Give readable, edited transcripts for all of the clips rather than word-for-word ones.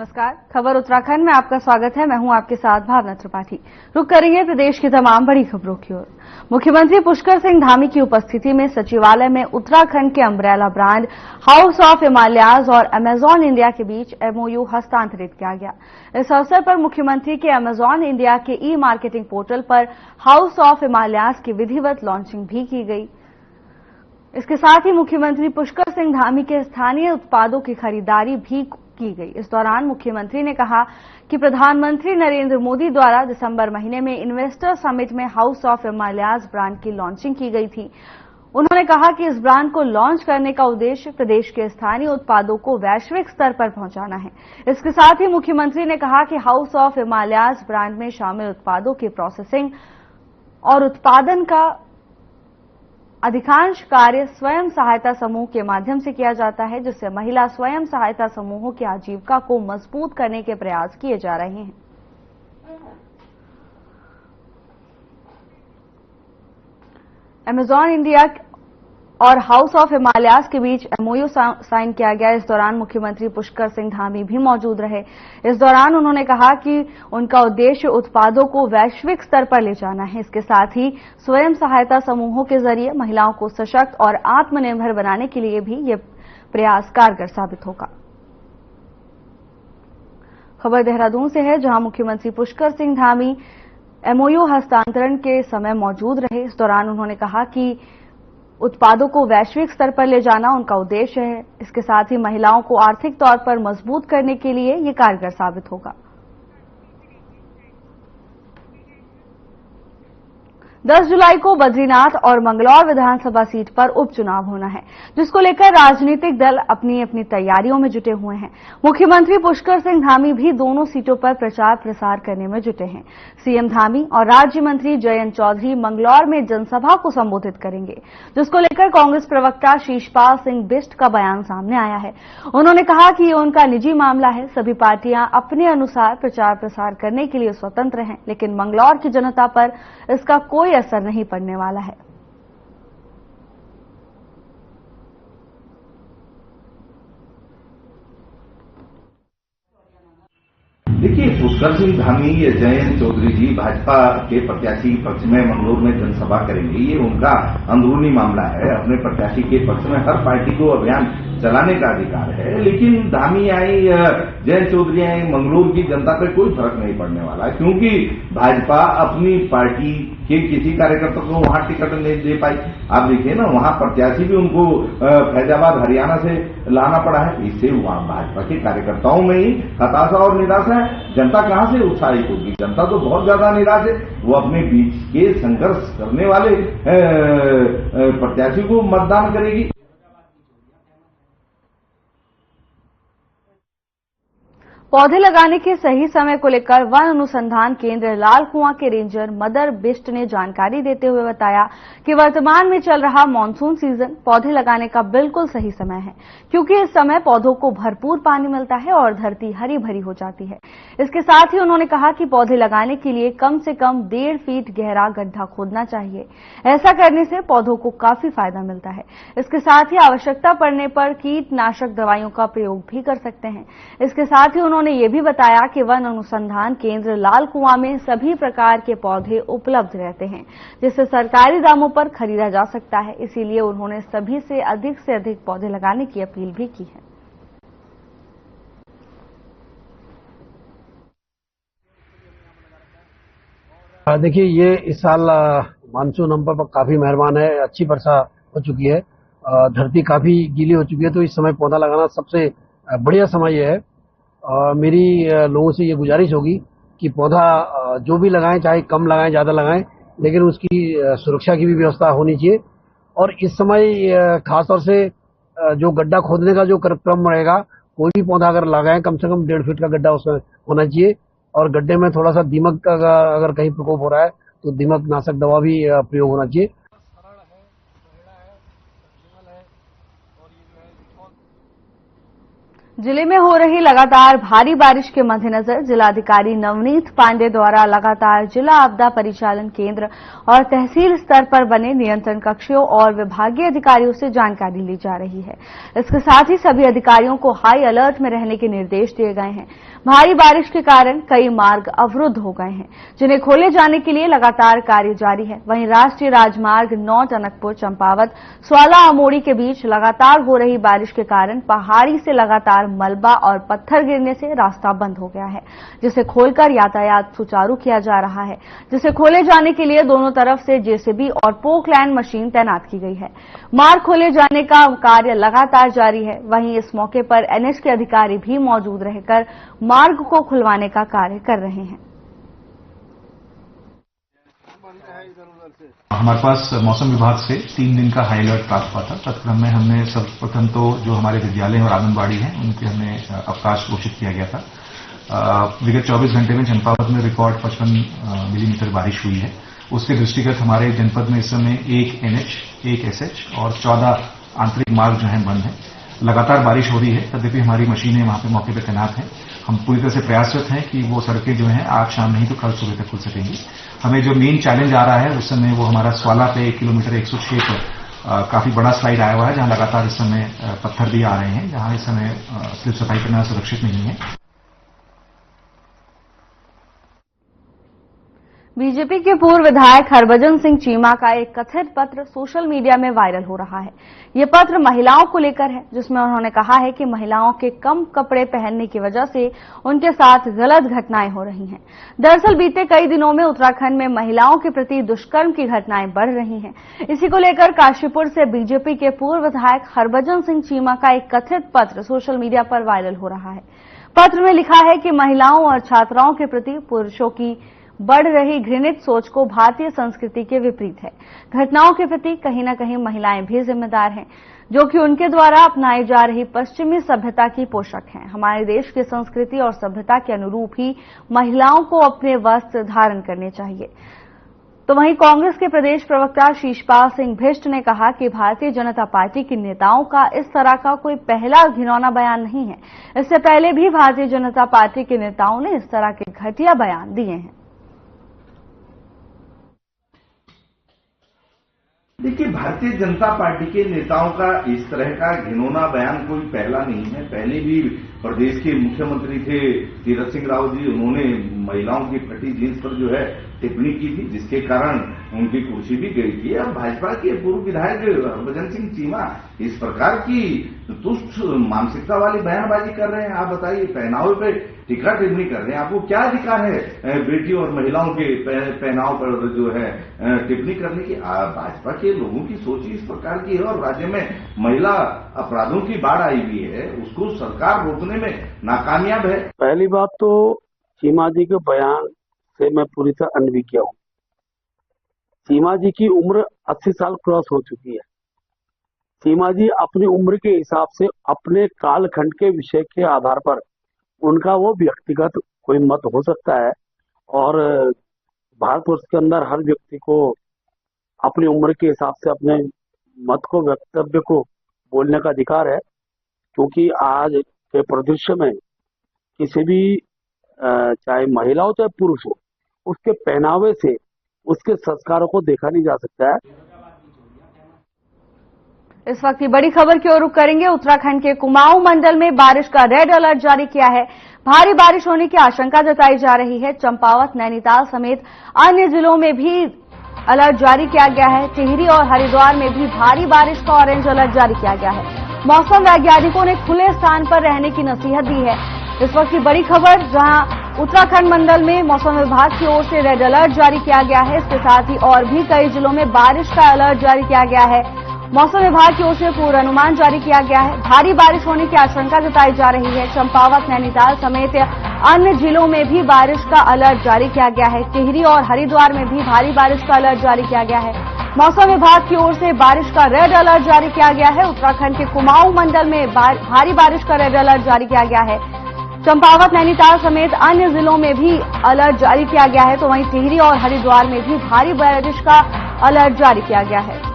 नमस्कार, खबर उत्तराखंड में आपका स्वागत है। मैं हूं आपके साथ भावना त्रिपाठी। रुक करेंगे प्रदेश की तमाम बड़ी खबरों की ओर। मुख्यमंत्री पुष्कर सिंह धामी की उपस्थिति में सचिवालय में उत्तराखंड के umbrella brand house of Himalayas और अमेजॉन इंडिया के बीच एमओयू हस्तांतरित किया गया। इस अवसर पर मुख्यमंत्री के अमेजॉन इंडिया के ई मार्केटिंग पोर्टल पर हाउस ऑफ हिमालयाज की विधिवत लॉन्चिंग भी की गई। इसके साथ ही मुख्यमंत्री पुष्कर सिंह धामी के स्थानीय उत्पादों की खरीदारी भी की गई। इस दौरान मुख्यमंत्री ने कहा कि प्रधानमंत्री नरेंद्र मोदी द्वारा दिसंबर महीने में इन्वेस्टर समिट में हाउस ऑफ हिमालयाज ब्रांड की लॉन्चिंग की गई थी। उन्होंने कहा कि इस ब्रांड को लॉन्च करने का उद्देश्य प्रदेश के स्थानीय उत्पादों को वैश्विक स्तर पर पहुंचाना है। इसके साथ ही मुख्यमंत्री ने कहा कि हाउस ऑफ हिमालयाज ब्रांड में शामिल उत्पादों की प्रोसेसिंग और उत्पादन का अधिकांश कार्य स्वयं सहायता समूह के माध्यम से किया जाता है, जिससे महिला स्वयं सहायता समूहों की आजीविका को मजबूत करने के प्रयास किए जा रहे हैं। अमेजॉन इंडिया और हाउस ऑफ हिमालयाज के बीच एमओयू साइन किया गया। इस दौरान मुख्यमंत्री पुष्कर सिंह धामी भी मौजूद रहे। इस दौरान उन्होंने कहा कि उनका उद्देश्य उत्पादों को वैश्विक स्तर पर ले जाना है। इसके साथ ही स्वयं सहायता समूहों के जरिए महिलाओं को सशक्त और आत्मनिर्भर बनाने के लिए भी ये प्रयास कारगर साबित होगा। खबर देहरादून से है, जहां मुख्यमंत्री पुष्कर सिंह धामी एमओयू हस्तांतरण के समय मौजूद रहे। इस दौरान उन्होंने कहा कि उत्पादों को वैश्विक स्तर पर ले जाना उनका उद्देश्य है। इसके साथ ही महिलाओं को आर्थिक तौर पर मजबूत करने के लिए ये कारगर साबित होगा। 10 जुलाई को बद्रीनाथ और मंगलौर विधानसभा सीट पर उपचुनाव होना है, जिसको लेकर राजनीतिक दल अपनी अपनी तैयारियों में जुटे हुए हैं। मुख्यमंत्री पुष्कर सिंह धामी भी दोनों सीटों पर प्रचार प्रसार करने में जुटे हैं। सीएम धामी और राज्य मंत्री जयंत चौधरी मंगलौर में जनसभा को संबोधित करेंगे, जिसको लेकर कांग्रेस प्रवक्ता शीशपाल सिंह बिष्ट का बयान सामने आया है। उन्होंने कहा कि ये उनका निजी मामला है, सभी पार्टियां अपने अनुसार प्रचार प्रसार करने के लिए स्वतंत्र हैं, लेकिन मंगलौर की जनता पर इसका कोई असर नहीं पड़ने वाला है। देखिए, पुष्कर सिंह धामी या जयंत चौधरी जी भाजपा के प्रत्याशी के पक्ष में मंगलौर में जनसभा करेंगे। ये उनका अंदरूनी मामला है। अपने प्रत्याशी के पक्ष में हर पार्टी को अभियान चलाने का अधिकार है, लेकिन धामी आई या जयंत चौधरी आई, मंगलौर की जनता पर कोई फर्क नहीं पड़ने वाला है, क्योंकि भाजपा अपनी पार्टी के किसी कार्यकर्ता को वहां टिकट नहीं दे पाई। आप देखिए ना, वहां प्रत्याशी भी उनको फैजाबाद हरियाणा से लाना पड़ा है। इससे वहां भाजपा के कार्यकर्ताओं में ही हताशा और निराशा है। जनता कहां से उत्साहित होगी? जनता तो बहुत ज्यादा निराश है। वो अपने बीच के संघर्ष करने वाले प्रत्याशी को मतदान करेगी। पौधे लगाने के सही समय को लेकर वन अनुसंधान केंद्र लाल कुआं के रेंजर मदर बिष्ट ने जानकारी देते हुए बताया कि वर्तमान में चल रहा मानसून सीजन पौधे लगाने का बिल्कुल सही समय है, क्योंकि इस समय पौधों को भरपूर पानी मिलता है और धरती हरी भरी हो जाती है। इसके साथ ही उन्होंने कहा कि पौधे लगाने के लिए कम से कम 1.5 फीट गहरा गड्ढा खोदना चाहिए। ऐसा करने से पौधों को काफी फायदा मिलता है। इसके साथ ही आवश्यकता पड़ने पर कीटनाशक दवाइयों का प्रयोग भी कर सकते हैं। इसके साथ ही उन्होंने ये भी बताया कि वन अनुसंधान केंद्र लाल कुआं में सभी प्रकार के पौधे उपलब्ध रहते हैं, जिससे सरकारी दामों पर खरीदा जा सकता है। इसीलिए उन्होंने सभी से अधिक पौधे लगाने की अपील भी की है। देखिए, ये इस साल मानसून हम पर काफी मेहरबान है। अच्छी वर्षा हो चुकी है, धरती काफी गीली हो चुकी है, तो इस समय पौधा लगाना सबसे बढ़िया समय ये है। मेरी लोगों से ये गुजारिश होगी कि पौधा जो भी लगाएं, चाहे कम लगाएं ज्यादा लगाएं, लेकिन उसकी सुरक्षा की भी व्यवस्था होनी चाहिए। और इस समय खासतौर से जो गड्ढा खोदने का जो क्रम रहेगा, कोई भी पौधा अगर लगाएं कम से कम 1.5 फीट का गड्ढा उसमें होना चाहिए। और गड्ढे में थोड़ा सा दीमक का अगर कहीं प्रकोप हो रहा है तो दीमक नाशक दवा भी प्रयोग होना चाहिए। जिले में हो रही लगातार भारी बारिश के मद्देनजर जिलाधिकारी नवनीत पांडे द्वारा लगातार जिला आपदा परिचालन केंद्र और तहसील स्तर पर बने नियंत्रण कक्षों और विभागीय अधिकारियों से जानकारी ली जा रही है। इसके साथ ही सभी अधिकारियों को हाई अलर्ट में रहने के निर्देश दिए गए हैं। भारी बारिश के कारण कई मार्ग अवरुद्ध हो गए हैं, जिन्हें खोले जाने के लिए लगातार कार्य जारी है। वहीं राष्ट्रीय राजमार्ग 9 टनकपुर चंपावत स्वाला अमोड़ी के बीच लगातार हो रही बारिश के कारण पहाड़ी से लगातार मलबा और पत्थर गिरने से रास्ता बंद हो गया है, जिसे खोलकर यातायात सुचारू किया जा रहा है। जिसे खोले जाने के लिए दोनों तरफ से जेसीबी और पोकलैंड मशीन तैनात की गई है। मार्ग खोले जाने का कार्य लगातार जारी है। वहीं इस मौके पर एनएच के अधिकारी भी मौजूद रहकर मार्ग को खुलवाने का कार्य कर रहे हैं। हमारे पास मौसम विभाग से 3 दिन का हाई अलर्ट प्राप्त हुआ था। तत्क्रम में हमने सर्वप्रथम तो जो हमारे विद्यालय और आंगनबाड़ी हैं उनके हमने अवकाश घोषित किया गया था। विगत 24 घंटे में चंपावत में रिकॉर्ड 55 मिलीमीटर बारिश हुई है। उसके दृष्टिगत हमारे जनपद में इस समय 1 एनएच, 1 एसएच और 14 आंतरिक मार्ग जो है बंद है। लगातार बारिश हो रही है, तद्यपि हमारी मशीनें वहां पे मौके पर तैनात हैं। हम पूरी तरह से प्रयासरत हैं कि वो सड़कें जो हैं आज शाम नहीं तो कल सुबह तक खुल सकेंगी। हमें जो मेन चैलेंज आ रहा है उस समय वो हमारा स्वाला पे 1 किलोमीटर 106 पर काफी बड़ा स्लाइड आया हुआ है, जहां लगातार इस समय पत्थर भी आ रहे हैं, जहां इस समय सिर्फ सफाई करना सुरक्षित नहीं है। बीजेपी के पूर्व विधायक हरभजन सिंह चीमा का एक कथित पत्र सोशल मीडिया में वायरल हो रहा है। ये पत्र महिलाओं को लेकर है, जिसमें उन्होंने कहा है कि महिलाओं के कम कपड़े पहनने की वजह से उनके साथ गलत घटनाएं हो रही हैं। दरअसल बीते कई दिनों में उत्तराखंड में महिलाओं के प्रति दुष्कर्म की घटनाएं बढ़ रही हैं। इसी को लेकर काशीपुर से बीजेपी के पूर्व विधायक हरभजन सिंह चीमा का एक कथित पत्र सोशल मीडिया पर वायरल हो रहा है। पत्र में लिखा है कि महिलाओं और छात्राओं के प्रति पुरुषों की बढ़ रही घृणित सोच को भारतीय संस्कृति के विपरीत है। घटनाओं के प्रति कहीं न कहीं महिलाएं भी जिम्मेदार हैं, जो कि उनके द्वारा अपनाई जा रही पश्चिमी सभ्यता की पोषक हैं। हमारे देश की संस्कृति और सभ्यता के अनुरूप ही महिलाओं को अपने वस्त्र धारण करने चाहिए। तो वहीं कांग्रेस के प्रदेश प्रवक्ता शीशपाल सिंह भिष्ट ने कहा कि भारतीय जनता पार्टी के नेताओं का इस तरह का कोई पहला घिनौना बयान नहीं है। इससे पहले भी भारतीय जनता पार्टी के नेताओं ने इस तरह के घटिया बयान दिए हैं। देखिए, भारतीय जनता पार्टी के नेताओं का इस तरह का घिनौना बयान कोई पहला नहीं है। पहले भी प्रदेश के मुख्यमंत्री थे तीरथ सिंह रावत जी, उन्होंने महिलाओं की फटी जींस पर जो है टिप्पणी की थी, जिसके कारण उनकी कुर्सी भी गई थी। अब भाजपा के पूर्व विधायक हरभजन सिंह चीमा इस प्रकार की तुच्छ मानसिकता वाली बयानबाजी कर रहे हैं। आप बताइए, पहनावे पे टीका टिप्पणी कर रहे हैं, आपको क्या अधिकार है बेटी और महिलाओं के पहनाव पर जो है टिप्पणी करने की? भाजपा के लोगों की सोच इस प्रकार की है और राज्य में महिला अपराधों की बाढ़ आई हुई है, उसको सरकार रोकने में नाकामयाब है। पहली बात तो चीमा जी के बयान से मैं पूरी तरह अनभिज्ञ हूँ। चीमा जी की उम्र 80 साल क्रॉस हो चुकी है। चीमा जी अपनी उम्र के हिसाब से अपने कालखंड के विषय के आधार पर उनका वो व्यक्तिगत कोई मत हो सकता है और भारतवर्ष के अंदर हर व्यक्ति को अपनी उम्र के हिसाब से अपने मत को, वक्तव्य को बोलने का अधिकार है। क्योंकि आज के परिदृश्य में किसी भी चाहे महिला हो चाहे पुरुष हो, उसके पहनावे से उसके संस्कारों को देखा नहीं जा सकता है। इस वक्त की बड़ी खबर की ओर रुख करेंगे। उत्तराखंड के कुमाऊं मंडल में बारिश का रेड अलर्ट जारी किया है। भारी बारिश होने की आशंका जताई जा रही है। चंपावत, नैनीताल समेत अन्य जिलों में भी अलर्ट जारी किया गया है। टिहरी और हरिद्वार में भी भारी बारिश का ऑरेंज अलर्ट जारी किया गया है। मौसम वैज्ञानिकों ने खुले स्थान पर रहने की नसीहत दी है। इस वक्त की बड़ी खबर, जहां उत्तराखंड मंडल में मौसम विभाग की ओर से रेड अलर्ट जारी किया गया है। इसके साथ ही और भी कई जिलों में बारिश का अलर्ट जारी किया गया है। मौसम विभाग की ओर से पूर्वानुमान जारी किया गया है। भारी बारिश होने की आशंका जताई जा रही है। चंपावत, नैनीताल समेत अन्य जिलों में भी बारिश का अलर्ट जारी किया गया है। टिहरी और हरिद्वार में भी भारी बारिश का अलर्ट जारी किया गया है। मौसम विभाग की ओर से बारिश का रेड अलर्ट जारी किया गया है। उत्तराखंड के कुमाऊं मंडल में भारी बारिश का रेड अलर्ट जारी किया गया है। चंपावत, नैनीताल समेत अन्य जिलों में भी अलर्ट जारी किया गया है। तो वहीं टिहरी और हरिद्वार में भी भारी बारिश का अलर्ट जारी किया गया है।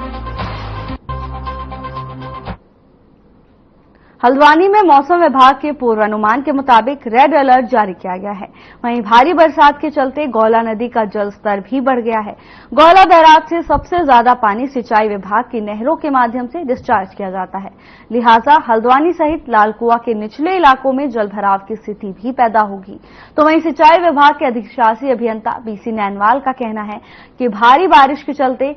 हल्द्वानी में मौसम विभाग के पूर्वानुमान के मुताबिक रेड अलर्ट जारी किया गया है। वहीं भारी बरसात के चलते गौला नदी का जलस्तर भी बढ़ गया है। गौला बैराज से सबसे ज्यादा पानी सिंचाई विभाग की नहरों के माध्यम से डिस्चार्ज किया जाता है, लिहाजा हल्द्वानी सहित लालकुआ के निचले इलाकों में जलभराव की स्थिति भी पैदा होगी। तो वहीं सिंचाई विभाग के अधिशासी अभियंता बीसी नैनवाल का कहना है कि भारी बारिश के चलते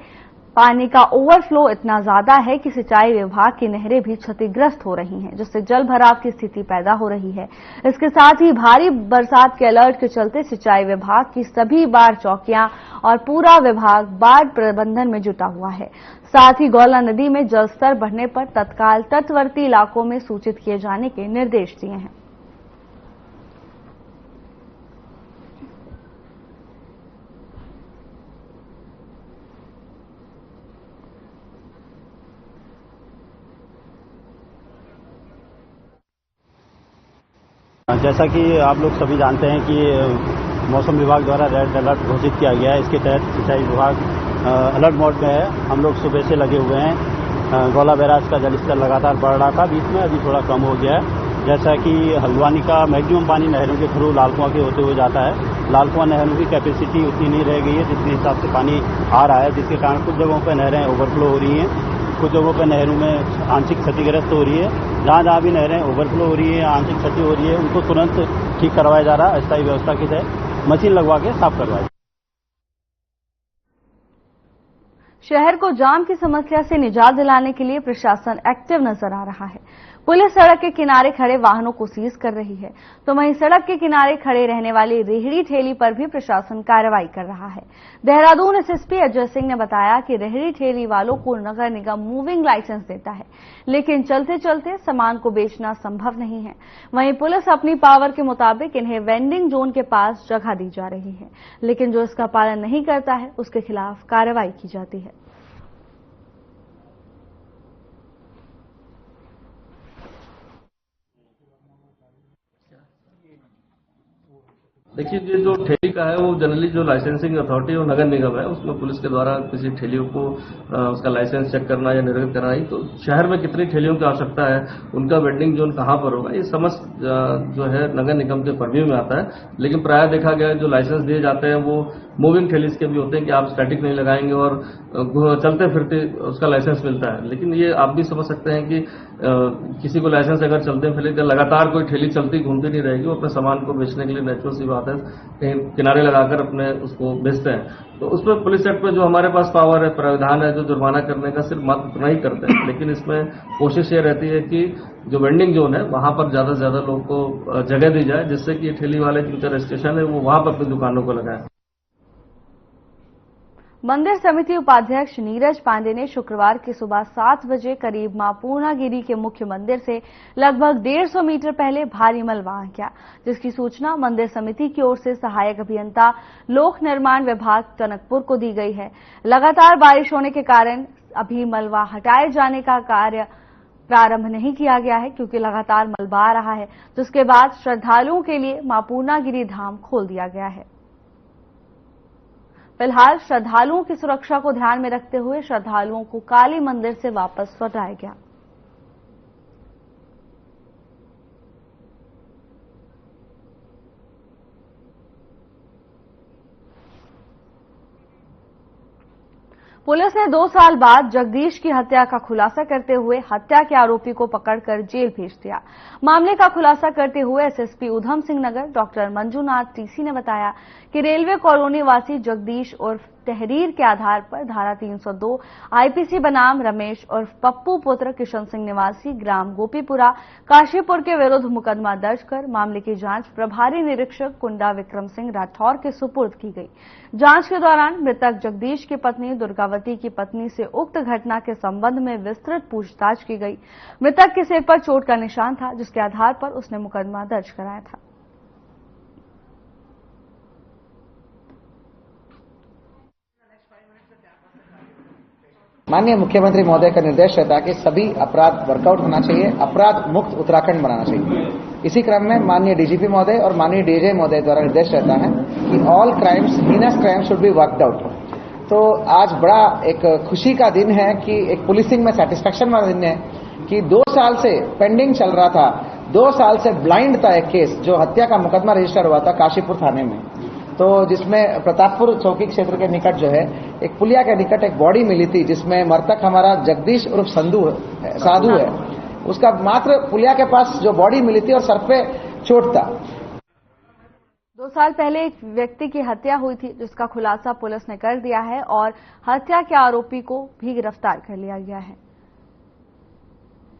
पानी का ओवरफ्लो इतना ज्यादा है कि सिंचाई विभाग की नहरें भी क्षतिग्रस्त हो रही हैं, जिससे जल भराव की स्थिति पैदा हो रही है। इसके साथ ही भारी बरसात के अलर्ट के चलते सिंचाई विभाग की सभी बाढ़ चौकियां और पूरा विभाग बाढ़ प्रबंधन में जुटा हुआ है। साथ ही गौला नदी में जलस्तर बढ़ने पर तत्काल तटवर्ती इलाकों में सूचित किए जाने के निर्देश दिए हैं। जैसा कि आप लोग सभी जानते हैं कि मौसम विभाग द्वारा रेड अलर्ट घोषित किया गया है। इसके तहत सिंचाई विभाग अलर्ट मोड में है। हम लोग सुबह से लगे हुए हैं। गौला बैराज का जलस्तर लगातार बढ़ रहा था, बीच में अभी थोड़ा कम हो गया है। जैसा कि हल्द्वानी का मैक्सिमम पानी नहरों के थ्रू लालकुआं के होते हुए जाता है। लालकुआं नहरों की कैपेसिटी उतनी नहीं रह गई है जितने हिसाब से पानी आ रहा है, जिसके कारण कुछ जगहों पर नहरें ओवरफ्लो हो रही हैं, कुछ जगहों पर नहरों में आंशिक क्षतिग्रस्त हो रही है। जहां भी नहरें ओवरफ्लो हो रही है, आंशिक क्षति हो रही है, उनको तुरंत ठीक करवाया जा रहा है। अस्थायी व्यवस्था के तहत मशीन लगवा के साफ करवाया। शहर को जाम की समस्या से निजात दिलाने के लिए प्रशासन एक्टिव नजर आ रहा है। पुलिस सड़क के किनारे खड़े वाहनों को सीज कर रही है, तो वहीं सड़क के किनारे खड़े रहने वाली रेहड़ी ठेली पर भी प्रशासन कार्रवाई कर रहा है। देहरादून एसएसपी अजय सिंह ने बताया कि रेहड़ी ठेली वालों को नगर निगम मूविंग लाइसेंस देता है, लेकिन चलते चलते सामान को बेचना संभव नहीं है। वहीं पुलिस अपनी पावर के मुताबिक इन्हें वेंडिंग जोन के पास जगह दी जा रही है, लेकिन जो इसका पालन नहीं करता है उसके खिलाफ कार्रवाई की जाती है। देखिए, ये जो ठेली का है वो जनरली जो लाइसेंसिंग अथॉरिटी और नगर निगम है उसमें पुलिस के द्वारा किसी ठेलियों को उसका लाइसेंस चेक करना या निर्गत करना ही, तो शहर में कितनी ठेलियों की आवश्यकता है, उनका वेंडिंग जोन कहां पर होगा, ये समस्त जो है नगर निगम के परव्यू में आता है। लेकिन प्राय देखा गया जो लाइसेंस दिए जाते हैं वो मूविंग ठेलीज के भी होते हैं कि आप स्टैटिक नहीं लगाएंगे और चलते फिरते उसका लाइसेंस मिलता है। लेकिन ये आप भी समझ सकते हैं कि किसी को लाइसेंस अगर चलते फिरते लगातार कोई ठेली चलती घूमती नहीं रहेगी, वो अपने सामान को बेचने के लिए नेचुरल सी बात है कहीं किनारे लगाकर अपने उसको बेचते हैं। तो उसमें पुलिस एक्ट में जो हमारे पास पावर है, प्रावधान है जो जुर्माना करने का, सिर्फ मात्र उतना ही करते हैं। लेकिन इसमें कोशिश ये रहती है कि जो वेंडिंग जोन है वहां पर ज्यादा से ज्यादा लोगों को जगह दी जाए, जिससे कि ठेली वाले जो रजिस्ट्रेशन है वो वहां पर अपनी दुकानों को लगाए। मंदिर समिति उपाध्यक्ष नीरज पांडे ने शुक्रवार की सुबह 7 बजे करीब मां पूर्णागिरी के मुख्य मंदिर से लगभग 150 मीटर पहले भारी मलबा किया, जिसकी सूचना मंदिर समिति की ओर से सहायक अभियंता लोक निर्माण विभाग टनकपुर को दी गई है। लगातार बारिश होने के कारण अभी मलबा हटाए जाने का कार्य प्रारंभ नहीं किया गया है, क्योंकि लगातार मलबा आ रहा है, जिसके बाद श्रद्धालुओं के लिए मां पूर्णागिरी धाम खोल दिया गया है। फिलहाल श्रद्धालुओं की सुरक्षा को ध्यान में रखते हुए श्रद्धालुओं को काली मंदिर से वापस लौटाया गया। पुलिस ने 2 साल बाद जगदीश की हत्या का खुलासा करते हुए हत्या के आरोपी को पकड़कर जेल भेज दिया। मामले का खुलासा करते हुए SSP Udham Singh Nagar doctor Manjunath TC ने बताया कि रेलवे कॉलोनी वासी जगदीश उर्फ तहरीर के आधार पर धारा 302 आईपीसी बनाम रमेश उर्फ पप्पू पुत्र किशन सिंह निवासी ग्राम गोपीपुरा काशीपुर के विरुद्ध मुकदमा दर्ज कर मामले की जांच प्रभारी निरीक्षक कुंडा विक्रम सिंह राठौर के सुपुर्द की गई। जांच के दौरान मृतक जगदीश की पत्नी दुर्गावती की पत्नी से उक्त घटना के संबंध में विस्तृत पूछताछ की गई। मृतक के सिर पर चोट का निशान था, जिसके आधार पर उसने मुकदमा दर्ज कराया था। माननीय मुख्यमंत्री महोदय का निर्देश रहता है कि सभी अपराध वर्कआउट होना चाहिए, अपराध मुक्त उत्तराखंड बनाना चाहिए। इसी क्रम में माननीय डीजीपी महोदय और माननीय डीजे महोदय द्वारा निर्देश रहता है कि all crimes, heinous crimes should be worked out. तो आज बड़ा एक खुशी का दिन है कि एक पुलिसिंग में सेटिस्फैक्शन वाला दिन है कि 2 साल से पेंडिंग चल रहा था, 2 साल से ब्लाइंड था एक केस, जो हत्या का मुकदमा रजिस्टर हुआ था काशीपुर थाने में, तो जिसमें प्रतापपुर चौकी क्षेत्र के निकट जो है एक पुलिया के निकट एक बॉडी मिली थी, जिसमें मृतक हमारा जगदीश उर्फ साधु है। उसका मात्र पुलिया के पास जो बॉडी मिली थी और सर पे चोट था। 2 साल पहले एक व्यक्ति की हत्या हुई थी, जिसका खुलासा पुलिस ने कर दिया है और हत्या के आरोपी को भी गिरफ्तार कर लिया गया है।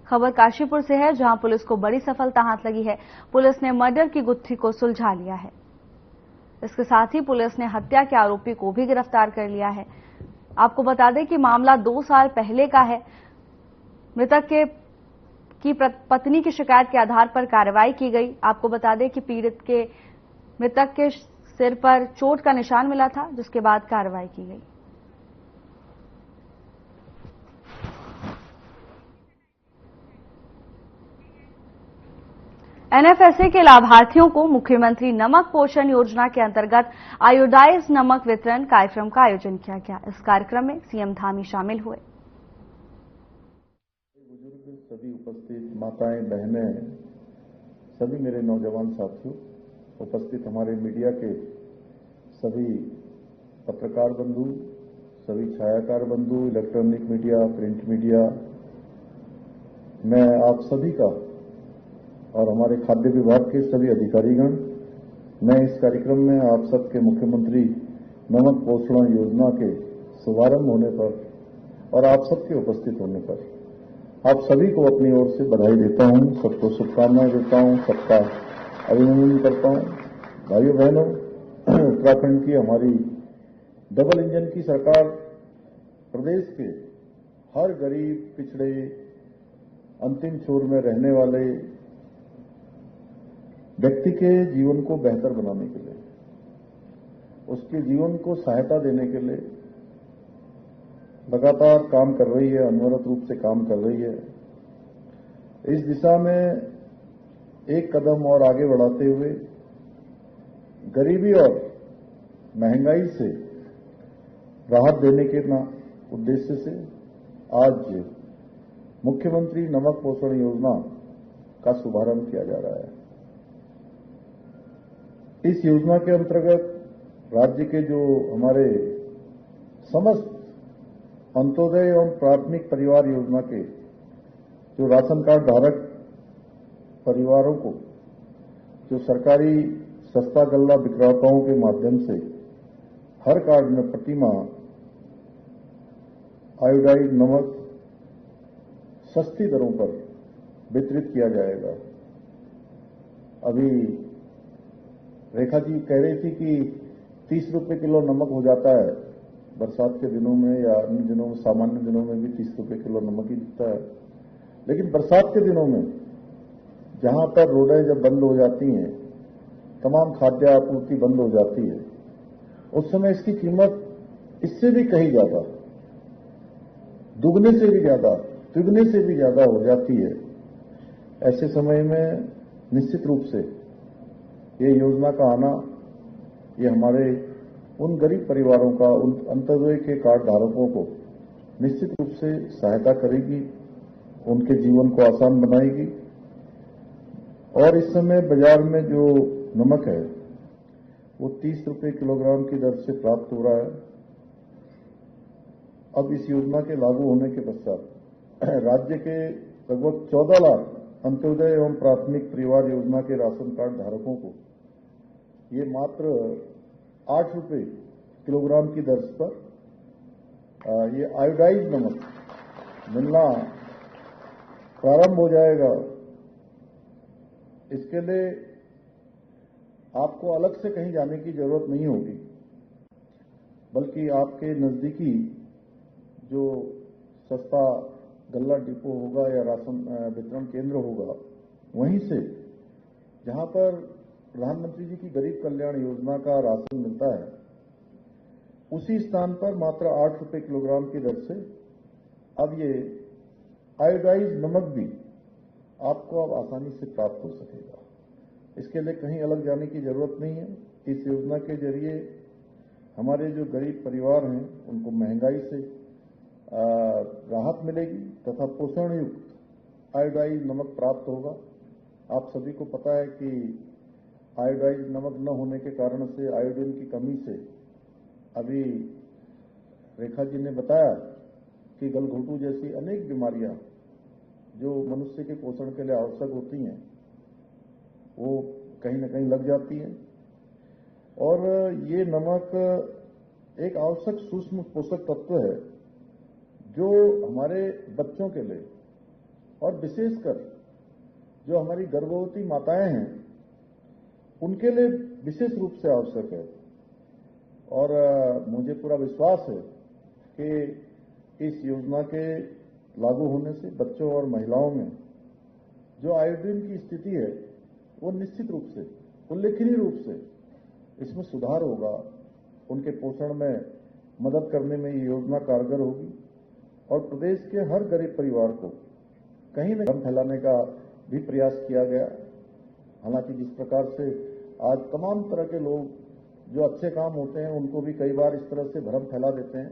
खबर काशीपुर से है, जहां पुलिस को बड़ी सफलता हाथ लगी है। पुलिस ने मर्डर की गुत्थी को सुलझा लिया है। इसके साथ ही पुलिस ने हत्या के आरोपी को भी गिरफ्तार कर लिया है। आपको बता दें कि मामला 2 साल पहले का है। मृतक की पत्नी की शिकायत के आधार पर कार्रवाई की गई। आपको बता दें कि मृतक के सिर पर चोट का निशान मिला था, जिसके बाद कार्रवाई की गई। एनएफएसए के लाभार्थियों को मुख्यमंत्री नमक पोषण योजना के अंतर्गत आयोडाइज नमक वितरण कार्यक्रम का आयोजन किया गया। इस कार्यक्रम में सीएम धामी शामिल हुए। बुजुर्ग, सभी उपस्थित माताएं, बहनें, सभी मेरे नौजवान साथियों, उपस्थित हमारे मीडिया के सभी पत्रकार बंधु, सभी छायाकार बंधु, इलेक्ट्रॉनिक मीडिया, प्रिंट मीडिया, मैं आप सभी का और हमारे खाद्य विभाग के सभी अधिकारीगण, मैं इस कार्यक्रम में आप सबके मुख्यमंत्री नमक पोषण योजना के शुभारंभ होने पर और आप सबके उपस्थित होने पर आप सभी को अपनी ओर से बधाई देता हूं, सबको शुभकामनाएं देता हूं, सबका अभिनंदन करता हूं। भाइयों बहनों, उत्तराखंड की हमारी डबल इंजन की सरकार प्रदेश के हर गरीब, पिछड़े, अंतिम छोर में रहने वाले व्यक्ति के जीवन को बेहतर बनाने के लिए, उसके जीवन को सहायता देने के लिए लगातार काम कर रही है, अनवरत रूप से काम कर रही है। इस दिशा में एक कदम और आगे बढ़ाते हुए गरीबी और महंगाई से राहत देने के उद्देश्य से आज मुख्यमंत्री नमक पोषण योजना का शुभारंभ किया जा रहा है। इस योजना के अंतर्गत राज्य के जो हमारे समस्त अंत्योदय एवं प्राथमिक परिवार योजना के जो राशन कार्ड धारक परिवारों को जो सरकारी सस्ता गल्ला विक्रेताओं के माध्यम से हर कार्ड में प्रति माह आयोडाइज नमक सस्ती दरों पर वितरित किया जाएगा। अभी रेखा जी कह रही थी कि 30 रुपए किलो नमक हो जाता है बरसात के दिनों में या अन्य दिनों में, सामान्य दिनों में भी 30 रुपए किलो नमक ही बिकता है। लेकिन बरसात के दिनों में जहां पर रोडें जब बंद हो जाती हैं, तमाम खाद्य आपूर्ति बंद हो जाती है, उस समय इसकी कीमत इससे भी कहीं ज्यादा, दुगने से भी ज्यादा, तिगुने से भी ज्यादा हो जाती है। ऐसे समय में निश्चित रूप से ये योजना का आना, ये हमारे उन गरीब परिवारों का, उन अंत्योदय के कार्ड धारकों को निश्चित रूप से सहायता करेगी, उनके जीवन को आसान बनाएगी। और इस समय बाजार में जो नमक है वो 30 रुपए किलोग्राम की दर से प्राप्त हो रहा है। अब इस योजना के लागू होने के पश्चात राज्य के लगभग 14 लाख अंत्योदय एवं प्राथमिक परिवार योजना के राशन कार्ड धारकों को ये मात्र 8 रुपए किलोग्राम की दर पर ये आयोडाइज नमक मिलना प्रारंभ हो जाएगा। इसके लिए आपको अलग से कहीं जाने की जरूरत नहीं होगी, बल्कि आपके नजदीकी जो सस्ता गल्ला डिपो होगा या राशन वितरण केंद्र होगा, वहीं से जहां पर प्रधानमंत्री जी की गरीब कल्याण योजना का राशन मिलता है, उसी स्थान पर मात्र 8 रुपए किलोग्राम की दर से अब ये आयोडाइज नमक भी आपको अब आसानी से प्राप्त हो सकेगा। इसके लिए कहीं अलग जाने की जरूरत नहीं है। इस योजना के जरिए हमारे जो गरीब परिवार हैं उनको महंगाई से राहत मिलेगी तथा पोषण युक्त आयोडाइज नमक प्राप्त होगा। आप सभी को पता है कि आयोडाइज नमक न होने के कारण से, आयोडीन की कमी से अभी रेखा जी ने बताया कि गलघोटू जैसी अनेक बीमारियां जो मनुष्य के पोषण के लिए आवश्यक होती हैं वो कहीं न कहीं लग जाती हैं। और ये नमक एक आवश्यक सूक्ष्म पोषक तत्व है जो हमारे बच्चों के लिए और विशेषकर जो हमारी गर्भवती माताएं हैं उनके लिए विशेष रूप से आवश्यक है। और मुझे पूरा विश्वास है कि इस योजना के लागू होने से बच्चों और महिलाओं में जो आयोडीन की स्थिति है वो निश्चित रूप से, उल्लेखनीय रूप से इसमें सुधार होगा। उनके पोषण में मदद करने में ये योजना कारगर होगी और प्रदेश के हर गरीब परिवार को कहीं न कहीं फैलाने का भी प्रयास किया गया। हालांकि जिस प्रकार से आज तमाम तरह के लोग जो अच्छे काम होते हैं उनको भी कई बार इस तरह से भ्रम फैला देते हैं,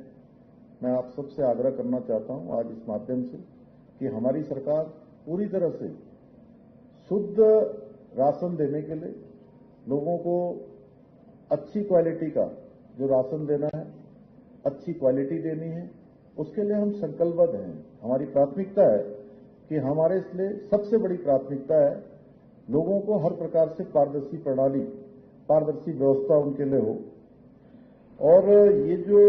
मैं आप सबसे आग्रह करना चाहता हूं आज इस माध्यम से कि हमारी सरकार पूरी तरह से शुद्ध राशन देने के लिए, लोगों को अच्छी क्वालिटी का जो राशन देना है, अच्छी क्वालिटी देनी है, उसके लिए हम संकल्पबद्ध हैं। हमारी प्राथमिकता है कि हमारे इसलिए सबसे बड़ी प्राथमिकता है लोगों को हर प्रकार से पारदर्शी प्रणाली, पारदर्शी व्यवस्था उनके लिए हो। और ये जो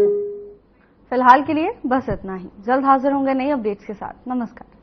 फिलहाल के लिए बस इतना ही। जल्द हाजिर होंगे नई अपडेट्स के साथ। नमस्कार।